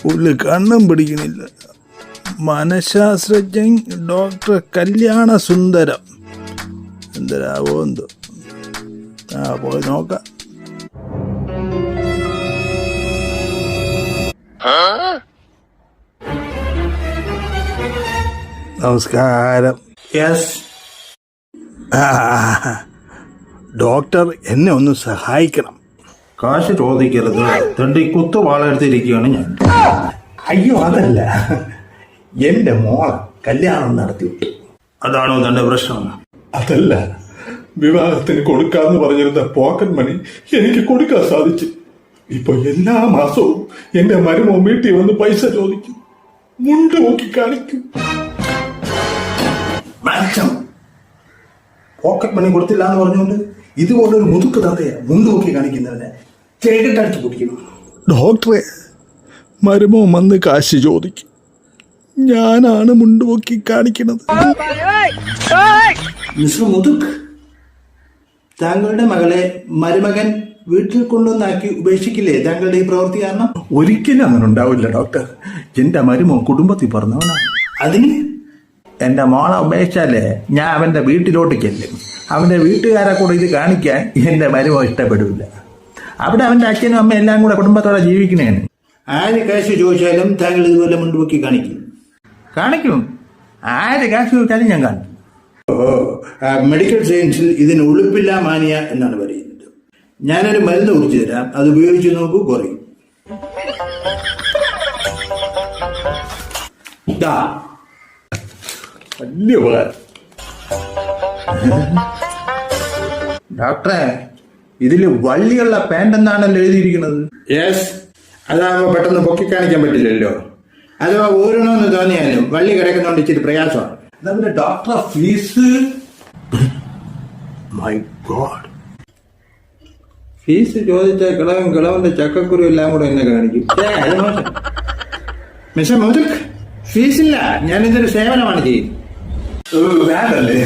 പുള്ളി കണ്ണും പിടിക്കണില്ല. മനഃശാസ്ത്രജ്ഞൻ ഡോക്ടർ കല്യാണ സുന്ദരം എന്തരാവോ എന്തോ. പോയി നോക്കാം. നമസ്കാരം. ഡോക്ടർ എന്നെ ഒന്ന് സഹായിക്കണം. കാശ് ചോദിക്കരുത്, തന്റെ കുത്തു വാളെടുത്തിരിക്കുകയാണ് ഞാൻ. അയ്യോ അതല്ല, എന്റെ മോളെ കല്യാണം നടത്തി. അതാണോ തന്റെ പ്രശ്നം? അതല്ല, വിവാഹത്തിന് കൊടുക്കാന്ന് പറഞ്ഞിരുന്ന പോക്കറ്റ് മണി എനിക്ക് കൊടുക്കാൻ സാധിച്ചു. ഇപ്പൊ എല്ലാ മാസവും എന്റെ മരുമോ വീട്ടിൽ വന്ന് പൈസ ചോദിക്കും, മുണ്ട് നോക്കി കാണിക്കും. പോക്കറ്റ് മണി കൊടുത്തില്ല എന്ന് പറഞ്ഞുകൊണ്ട് ഇതുപോലൊരു മുതുക്ക് തന്തയെ മുണ്ട് നോക്കി കാണിക്കുന്നതിനെ ചേട്ടടിച്ചു കുടിക്കണം. ഡോക്ടറെ, മരുമോ വന്ന് കാശ് ചോദിക്കും, ഞാനാണ് മുണ്ട് നോക്കി കാണിക്കുന്നത്. മിസ്റ്റർ മുതുക്, താങ്കളുടെ മകളെ മരുമകൻ വീട്ടിൽ കൊണ്ടുവന്നാക്കി ഉപേക്ഷിക്കില്ലേ താങ്കളുടെ ഈ പ്രവൃത്തി കാരണം? ഒരിക്കലും അങ്ങനെ ഉണ്ടാവില്ല ഡോക്ടർ. എന്റെ മരുമോ കുടുംബത്തിൽ പറഞ്ഞവനാണ്. അതിന് എന്റെ മോളെ ഉപേക്ഷിച്ചാലേ ഞാൻ അവന്റെ വീട്ടിലോട്ട് ചെല്ലും. അവന്റെ വീട്ടുകാരെ കൂടെ ഇത് കാണിക്കാൻ എന്റെ മരുമോ ഇഷ്ടപ്പെടില്ല. അവിടെ അവന്റെ അച്ഛനും അമ്മയും എല്ലാം കൂടെ കുടുംബത്തോടെ ജീവിക്കണേന്. ആര് കാശ് ചോദിച്ചാലും താങ്കൾ ഇതുപോലെ മുൻപൊക്കി കാണിക്കും. ആര് കാശ് ചോദിച്ചാലും ഞാൻ കാണിക്കും. മെഡിക്കൽ സയൻസിൽ ഇതിന് ഉളുപ്പില്ല മാനിയ എന്നാണ് പറയുന്നത്. ഞാനൊരു മരുന്ന് കുറിച്ച് തരാം, അത് ഉപയോഗിച്ച് നോക്കൂ, കുറയും. വലിയ ഉപകാരം. ഡോക്ടറെ, ഇതില് വള്ളിയുള്ള പാന്റ് എന്നാണല്ലോ എഴുതിയിരിക്കുന്നത്. അതാകുമ്പോ പെട്ടെന്ന് പൊക്കി കാണിക്കാൻ പറ്റില്ലല്ലോ. അഥവാ ഊരണമെന്ന് തോന്നിയാലും വള്ളി കിടക്കുന്നോണ്ട് ഇച്ചിരി പ്രയാസമാണ്. നമ്മുടെ ഡോക്ടറെ ഫീസ്, മൈ ഗോഡ്, ഫീസ് ചോദിച്ച കിളവന്റെ ചക്കക്കുരു എല്ലാം കൂടെ എന്നെ കാണിക്കും. മിസ്റ്റർ മുതുക്, ഫീസില്ല, ഞാനിതൊരു സേവനമാണ് ചെയ്യുന്നത്. വേണ്ടല്ലേ?